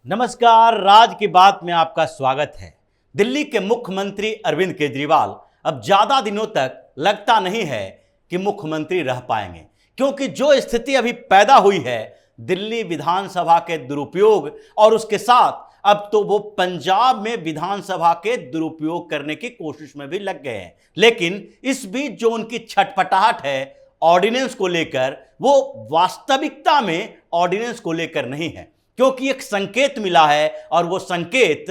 नमस्कार, राज की बात में आपका स्वागत है। दिल्ली के मुख्यमंत्री अरविंद केजरीवाल अब ज्यादा दिनों तक लगता नहीं है कि मुख्यमंत्री रह पाएंगे, क्योंकि जो स्थिति अभी पैदा हुई है दिल्ली विधानसभा के दुरुपयोग और उसके साथ अब तो वो पंजाब में विधानसभा के दुरुपयोग करने की कोशिश में भी लग गए हैं। लेकिन इस बीच जो उनकी छटपटाहट है ऑर्डिनेंस को लेकर, वो वास्तविकता में ऑर्डिनेंस को लेकर नहीं है, क्योंकि एक संकेत मिला है और वो संकेत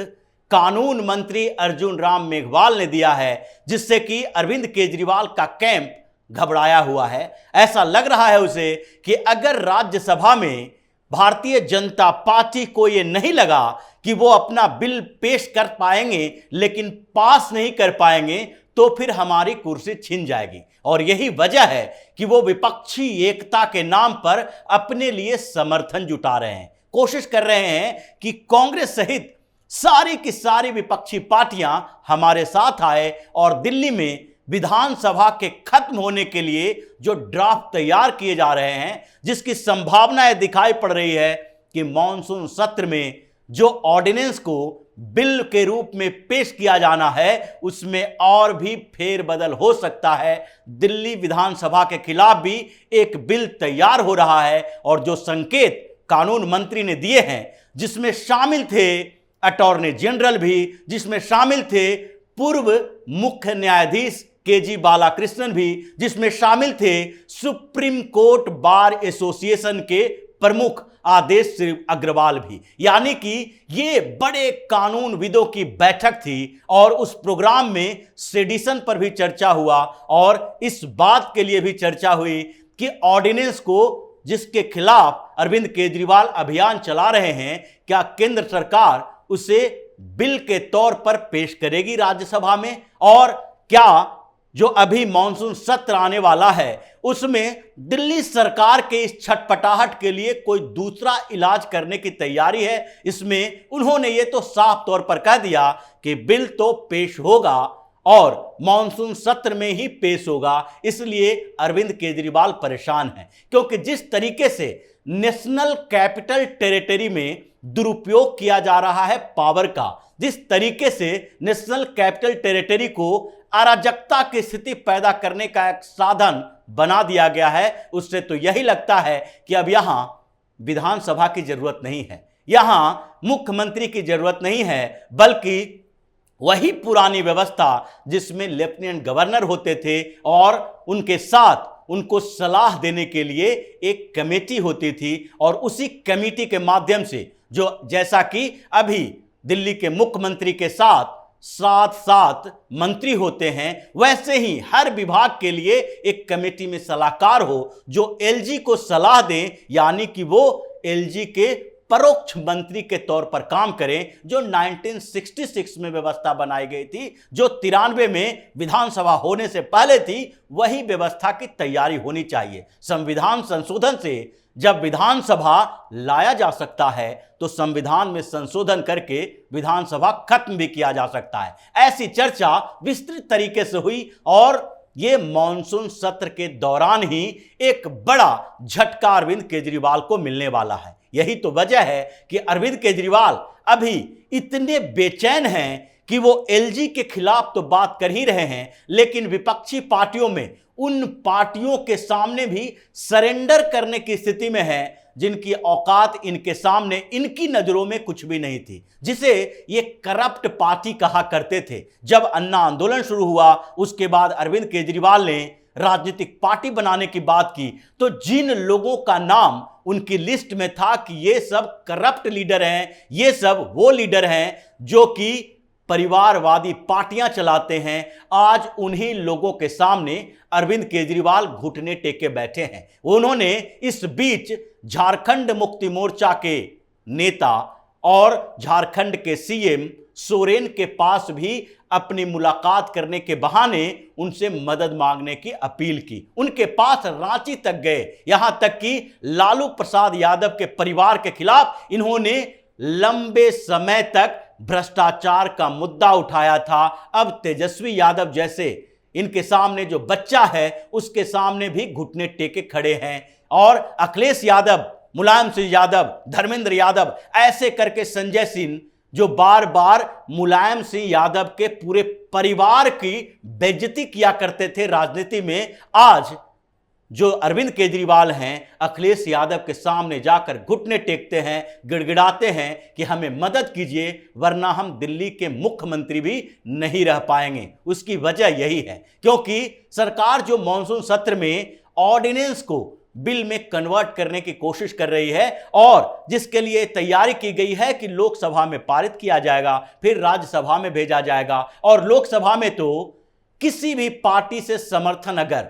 कानून मंत्री अर्जुन राम मेघवाल ने दिया है, जिससे कि अरविंद केजरीवाल का कैंप घबराया हुआ है। ऐसा लग रहा है उसे कि अगर राज्यसभा में भारतीय जनता पार्टी को यह नहीं लगा कि वो अपना बिल पेश कर पाएंगे लेकिन पास नहीं कर पाएंगे, तो फिर हमारी कुर्सी छिन जाएगी। और यही वजह है कि वो विपक्षी एकता के नाम पर अपने लिए समर्थन जुटा रहे हैं, कोशिश कर रहे हैं कि कांग्रेस सहित सारी की सारी विपक्षी पार्टियां हमारे साथ आए और दिल्ली में विधानसभा के खत्म होने के लिए जो ड्राफ्ट तैयार किए जा रहे हैं, जिसकी संभावनाएं दिखाई पड़ रही है कि मॉनसून सत्र में जो ऑर्डिनेंस को बिल के रूप में पेश किया जाना है उसमें और भी फेरबदल हो सकता है। दिल्ली विधानसभा के खिलाफ भी एक बिल तैयार हो रहा है और जो संकेत कानून मंत्री ने दिए हैं, जिसमें शामिल थे अटॉर्नी जनरल भी, जिसमें शामिल थे पूर्व मुख्य न्यायाधीश केजी बालाकृष्णन भी, जिसमें शामिल थे सुप्रीम कोर्ट बार एसोसिएशन के प्रमुख आदेश श्री अग्रवाल भी। यानी कि ये बड़े कानूनविदों की बैठक थी और उस प्रोग्राम में सेडिशन पर भी चर्चा हुआ और इस बात के लिए भी चर्चा हुई कि ऑर्डिनेंस को जिसके खिलाफ अरविंद केजरीवाल अभियान चला रहे हैं, क्या केंद्र सरकार उसे बिल के तौर पर पेश करेगी राज्यसभा में, और क्या जो अभी मॉनसून सत्र आने वाला है उसमें दिल्ली सरकार के इस छटपटाहट के लिए कोई दूसरा इलाज करने की तैयारी है। इसमें उन्होंने ये तो साफ तौर पर कह दिया कि बिल तो पेश होगा और मॉनसून सत्र में ही पेश होगा। इसलिए अरविंद केजरीवाल परेशान हैं, क्योंकि जिस तरीके से नेशनल कैपिटल टेरिटरी में दुरुपयोग किया जा रहा है पावर का, जिस तरीके से नेशनल कैपिटल टेरिटरी को अराजकता की स्थिति पैदा करने का एक साधन बना दिया गया है, उससे तो यही लगता है कि अब यहां विधानसभा की जरूरत नहीं है, यहां मुख्यमंत्री की जरूरत नहीं है, बल्कि वही पुरानी व्यवस्था जिसमें लेफ्टिनेंट गवर्नर होते थे और उनके साथ उनको सलाह देने के लिए एक कमेटी होती थी, और उसी कमेटी के माध्यम से जो जैसा कि अभी दिल्ली के मुख्यमंत्री के साथ साथ साथ मंत्री होते हैं, वैसे ही हर विभाग के लिए एक कमेटी में सलाहकार हो जो एलजी को सलाह दें, यानी कि वो एलजी के परोक्ष मंत्री के तौर पर काम करें। जो 1966 में व्यवस्था बनाई गई थी, जो 93 में विधानसभा होने से पहले थी, वही व्यवस्था की तैयारी होनी चाहिए। संविधान संशोधन से जब विधानसभा लाया जा सकता है तो संविधान में संशोधन करके विधानसभा खत्म भी किया जा सकता है। ऐसी चर्चा विस्तृत तरीके से हुई और ये मॉनसून सत्र के दौरान ही एक बड़ा झटका अरविंद केजरीवाल को मिलने वाला है। यही तो वजह है कि अरविंद केजरीवाल अभी इतने बेचैन हैं कि वो एलजी के खिलाफ तो बात कर ही रहे हैं, लेकिन विपक्षी पार्टियों में उन पार्टियों के सामने भी सरेंडर करने की स्थिति में है जिनकी औकात इनके सामने, इनकी नजरों में कुछ भी नहीं थी, जिसे ये करप्ट पार्टी कहा करते थे। जब अन्ना आंदोलन शुरू हुआ उसके बाद अरविंद केजरीवाल ने राजनीतिक पार्टी बनाने की बात की, तो जिन लोगों का नाम उनकी लिस्ट में था कि ये सब करप्ट लीडर हैं, ये सब वो लीडर हैं जो कि परिवारवादी पार्टियां चलाते हैं, आज उन्हीं लोगों के सामने अरविंद केजरीवाल घुटने टेके बैठे हैं। उन्होंने इस बीच झारखंड मुक्ति मोर्चा के नेता और झारखंड के सीएम सोरेन के पास भी अपनी मुलाकात करने के बहाने उनसे मदद मांगने की अपील की। उनके पास रांची तक गए, यहां तक कि लालू प्रसाद यादव के परिवार के खिलाफ इन्होंने लंबे समय तक भ्रष्टाचार का मुद्दा उठाया था। अब तेजस्वी यादव जैसे इनके सामने जो बच्चा है उसके सामने भी घुटने टेके खड़े हैं और अखिलेश यादव मुलायम सिंह यादव, धर्मेंद्र यादव, ऐसे करके संजय सिंह जो बार बार मुलायम सिंह यादव के पूरे परिवार की बेइज्जती किया करते थे राजनीति में, आज जो अरविंद केजरीवाल हैं अखिलेश यादव के सामने जाकर घुटने टेकते हैं, गिड़गिड़ाते हैं कि हमें मदद कीजिए वरना हम दिल्ली के मुख्यमंत्री भी नहीं रह पाएंगे। उसकी वजह यही है क्योंकि सरकार जो मॉनसून सत्र में ऑर्डिनेंस को बिल में कन्वर्ट करने की कोशिश कर रही है और जिसके लिए तैयारी की गई है कि लोकसभा में पारित किया जाएगा, फिर राज्यसभा में भेजा जाएगा और लोकसभा में तो किसी भी पार्टी से समर्थन अगर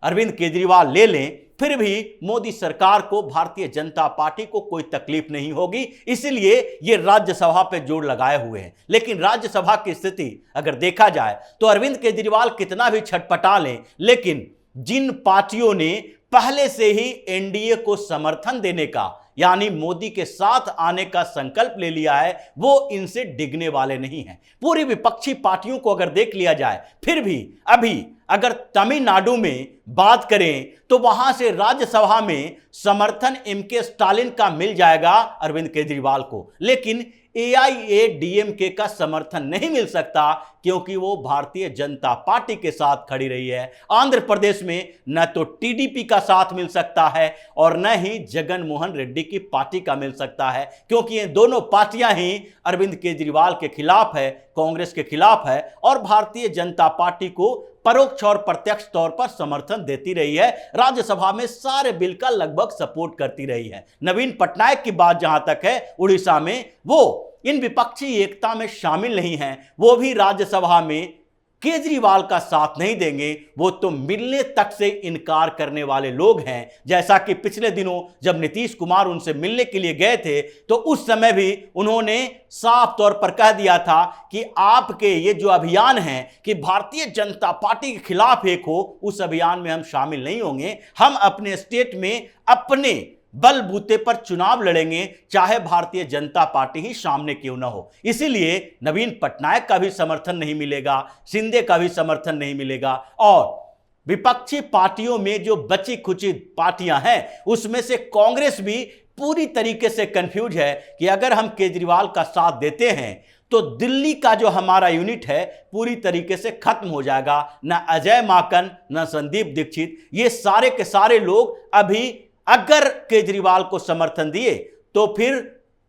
अरविंद केजरीवाल ले लें फिर भी मोदी सरकार को, भारतीय जनता पार्टी को कोई तकलीफ नहीं होगी, इसलिए ये राज्यसभा पे जोर लगाए हुए हैं। लेकिन राज्यसभा की स्थिति अगर देखा जाए तो अरविंद केजरीवाल कितना भी छटपटा लें, लेकिन जिन पार्टियों ने पहले से ही एनडीए को समर्थन देने का यानी मोदी के साथ आने का संकल्प ले लिया है, वो इनसे डिगने वाले नहीं हैं। पूरी विपक्षी पार्टियों को अगर देख लिया जाए फिर भी अभी अगर तमिलनाडु में बात करें तो वहां से राज्यसभा में समर्थन एमके स्टालिन का मिल जाएगा अरविंद केजरीवाल को, लेकिन एआईएडीएमके का समर्थन नहीं मिल सकता क्योंकि वो भारतीय जनता पार्टी के साथ खड़ी रही है। आंध्र प्रदेश में न तो टीडीपी का साथ मिल सकता है और न ही जगन मोहन रेड्डी की पार्टी का मिल सकता है क्योंकि ये दोनों पार्टियां ही अरविंद केजरीवाल के खिलाफ है, कांग्रेस के खिलाफ है और भारतीय जनता पार्टी को परोक्ष और प्रत्यक्ष तौर पर समर्थन देती रही है। राज्यसभा में सारे बिल का लगभग सपोर्ट करती रही है। नवीन पटनायक की बात जहां तक है, उड़ीसा में वो इन विपक्षी एकता में शामिल नहीं हैं, वो भी राज्यसभा में केजरीवाल का साथ नहीं देंगे, वो तो मिलने तक से इनकार करने वाले लोग हैं। जैसा कि पिछले दिनों जब नीतीश कुमार उनसे मिलने के लिए गए थे तो उस समय भी उन्होंने साफ तौर पर कह दिया था कि आपके ये जो अभियान है कि भारतीय जनता पार्टी के खिलाफ एक हो, उस अभियान में हम शामिल नहीं होंगे। हम अपने स्टेट में अपने बलबूते पर चुनाव लड़ेंगे, चाहे भारतीय जनता पार्टी ही सामने क्यों ना हो। इसीलिए नवीन पटनायक का भी समर्थन नहीं मिलेगा, शिंदे का भी समर्थन नहीं मिलेगा और विपक्षी पार्टियों में जो बची खुची पार्टियां हैं उसमें से कांग्रेस भी पूरी तरीके से कंफ्यूज है कि अगर हम केजरीवाल का साथ देते हैं तो दिल्ली का जो हमारा यूनिट है पूरी तरीके से खत्म हो जाएगा। न अजय माकन, न संदीप दीक्षित, ये सारे के सारे लोग अभी अगर केजरीवाल को समर्थन दिए तो फिर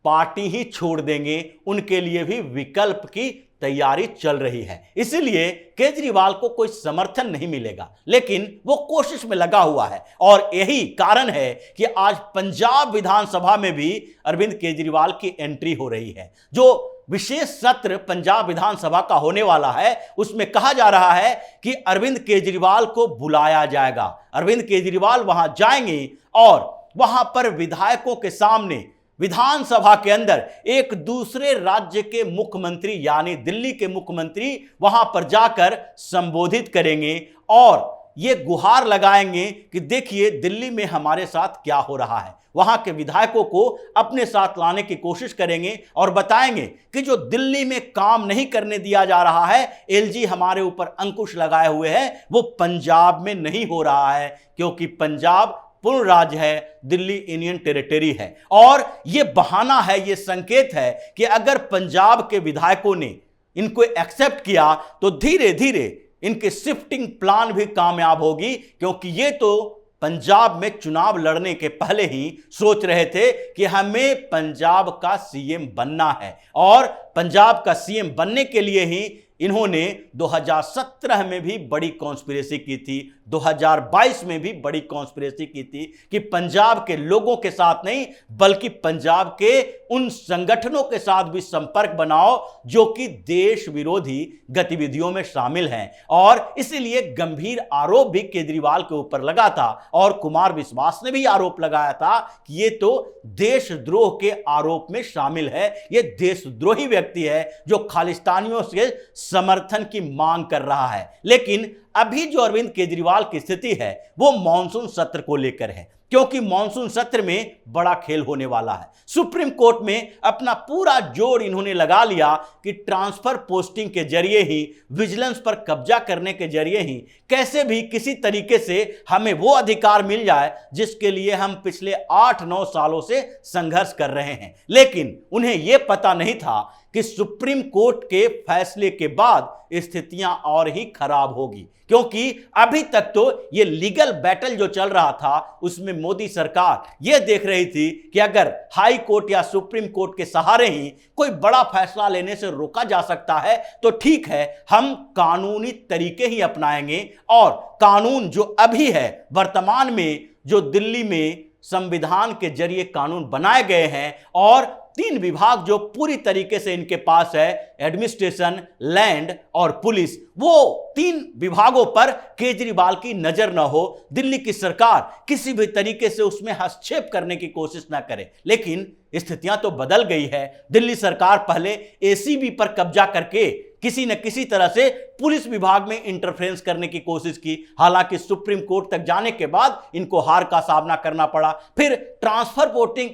पार्टी ही छोड़ देंगे। उनके लिए भी विकल्प की तैयारी चल रही है, इसलिए केजरीवाल को कोई समर्थन नहीं मिलेगा, लेकिन वो कोशिश में लगा हुआ है और यही कारण है कि आज पंजाब विधानसभा में भी अरविंद केजरीवाल की एंट्री हो रही है। जो विशेष सत्र पंजाब विधानसभा का होने वाला है उसमें कहा जा रहा है कि अरविंद केजरीवाल को बुलाया जाएगा। अरविंद केजरीवाल वहां जाएंगे और वहां पर विधायकों के सामने विधानसभा के अंदर एक दूसरे राज्य के मुख्यमंत्री यानी दिल्ली के मुख्यमंत्री वहां पर जाकर संबोधित करेंगे और ये गुहार लगाएंगे कि देखिए दिल्ली में हमारे साथ क्या हो रहा है। वहां के विधायकों को अपने साथ लाने की कोशिश करेंगे और बताएंगे कि जो दिल्ली में काम नहीं करने दिया जा रहा है, एलजी हमारे ऊपर अंकुश लगाए हुए है, वो पंजाब में नहीं हो रहा है क्योंकि पंजाब पूर्ण राज्य है, दिल्ली यूनियन टेरिटरी है। और ये बहाना है, ये संकेत है कि अगर पंजाब के विधायकों ने इनको एक्सेप्ट किया तो धीरे धीरे इनके शिफ्टिंग प्लान भी कामयाब होगी क्योंकि ये तो पंजाब में चुनाव लड़ने के पहले ही सोच रहे थे कि हमें पंजाब का सीएम बनना है और पंजाब का सीएम बनने के लिए ही इन्होंने 2017 में भी बड़ी कॉन्स्पिरेसी की थी, 2022 में भी बड़ी कॉन्स्पिरेसी की थी कि पंजाब के लोगों के साथ नहीं बल्कि पंजाब के उन संगठनों के साथ भी संपर्क बनाओ जो कि देश विरोधी गतिविधियों में शामिल हैं। और इसीलिए गंभीर आरोप भी केजरीवाल के ऊपर लगा था और कुमार विश्वास ने भी आरोप लगाया था कि ये तो देशद्रोह के आरोप में शामिल है, ये देशद्रोही व्यक्ति है जो खालिस्तानियों से समर्थन की मांग कर रहा है। लेकिन अभी जो अरविंद केजरीवाल की स्थिति है वो मॉनसून सत्र को लेकर है। क्योंकि मॉनसून सत्र में बड़ा खेल होने वाला है। सुप्रीम कोर्ट में अपना पूरा जोर इन्होंने लगा लिया कि ट्रांसफर पोस्टिंग के जरिए ही, विजिलेंस पर कब्जा करने के जरिए ही कैसे भी किसी तरीके से हमें वो अधिकार मिल जाए जिसके लिए हम पिछले 8-9 सालों से संघर्ष कर रहे हैं। लेकिन उन्हें यह पता नहीं था कि सुप्रीम कोर्ट के फैसले के बाद स्थितियां और ही खराब होगी, क्योंकि अभी तक तो ये लीगल बैटल जो चल रहा था उसमें मोदी सरकार ये देख रही थी कि अगर हाई कोर्ट या सुप्रीम कोर्ट के सहारे ही कोई बड़ा फैसला लेने से रोका जा सकता है तो ठीक है, हम कानूनी तरीके ही अपनाएंगे। और कानून जो अभी है, वर्तमान में जो दिल्ली में संविधान के जरिए कानून बनाए गए हैं और 3 विभाग जो पूरी तरीके से इनके पास है, एडमिनिस्ट्रेशन, लैंड और पुलिस, वो 3 विभागों पर केजरीवाल की नजर न हो, दिल्ली की सरकार किसी भी तरीके से उसमें हस्तक्षेप करने की कोशिश ना करे। लेकिन स्थितियां तो बदल गई है। दिल्ली सरकार पहले एसीबी पर कब्जा करके किसी न किसी तरह से पुलिस विभाग में इंटरफेरेंस करने की कोशिश की, हालांकि सुप्रीम कोर्ट तक जाने के बाद इनको हार का सामना करना पड़ा। फिर ट्रांसफर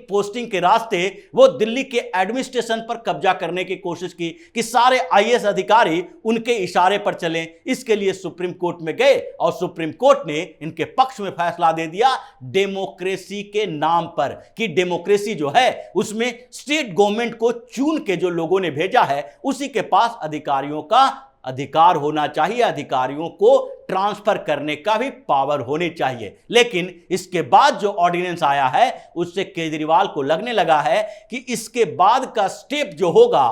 पोस्टिंग के रास्ते वो दिल्ली के एडमिनिस्ट्रेशन पर कब्जा करने की कोशिश की कि सारे आईएएस अधिकारी उनके इशारे पर चलें। इसके लिए सुप्रीम कोर्ट में गए और सुप्रीम कोर्ट ने इनके पक्ष में फैसला दे दिया, डेमोक्रेसी के नाम पर, कि डेमोक्रेसी जो है उसमें स्टेट गवर्नमेंट को चुन के जो लोगों ने भेजा है उसी के पास अधिकारियों का अधिकार होना चाहिए, अधिकारियों को ट्रांसफर करने का भी पावर होनी चाहिए। लेकिन इसके बाद जो ऑर्डिनेंस आया है उससे केजरीवाल को लगने लगा है कि इसके बाद का स्टेप जो होगा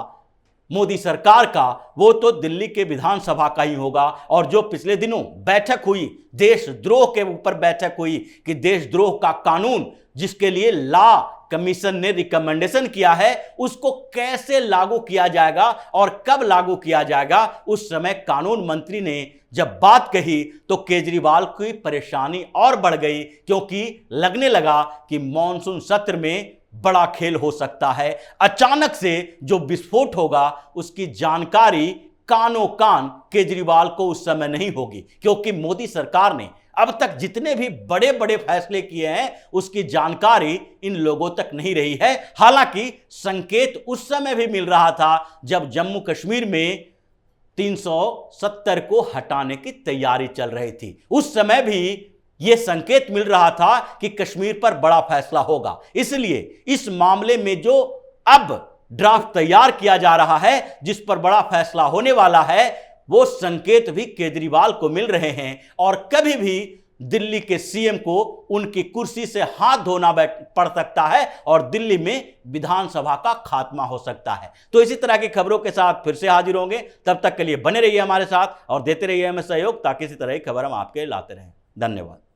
मोदी सरकार का, वो तो दिल्ली के विधानसभा का ही होगा। और जो पिछले दिनों बैठक हुई, देशद्रोह के ऊपर बैठक हुई कि देशद्रोह का कानून जिसके लिए लॉ कमीशन ने रिकमेंडेशन किया है उसको कैसे लागू किया जाएगा और कब लागू किया जाएगा, उस समय कानून मंत्री ने जब बात कही तो केजरीवाल की परेशानी और बढ़ गई, क्योंकि लगने लगा कि मॉनसून सत्र में बड़ा खेल हो सकता है। अचानक से जो विस्फोट होगा उसकी जानकारी कानो कान केजरीवाल को उस समय नहीं होगी, क्योंकि मोदी सरकार ने अब तक जितने भी बड़े बड़े फैसले किए हैं उसकी जानकारी इन लोगों तक नहीं रही है। हालांकि संकेत उस समय भी मिल रहा था जब जम्मू कश्मीर में 370 को हटाने की तैयारी चल रही थी, उस समय भी यह संकेत मिल रहा था कि कश्मीर पर बड़ा फैसला होगा। इसलिए इस मामले में जो अब ड्राफ्ट तैयार किया जा रहा है जिस पर बड़ा फैसला होने वाला है, वो संकेत भी केजरीवाल को मिल रहे हैं और कभी भी दिल्ली के सीएम को उनकी कुर्सी से हाथ धोना पड़ सकता है और दिल्ली में विधानसभा का खात्मा हो सकता है। तो इसी तरह की खबरों के साथ फिर से हाजिर होंगे, तब तक के लिए बने रहिए हमारे साथ और देते रहिए हमें सहयोग, ताकि इसी तरह की खबर हम आपके लाते रहें। धन्यवाद।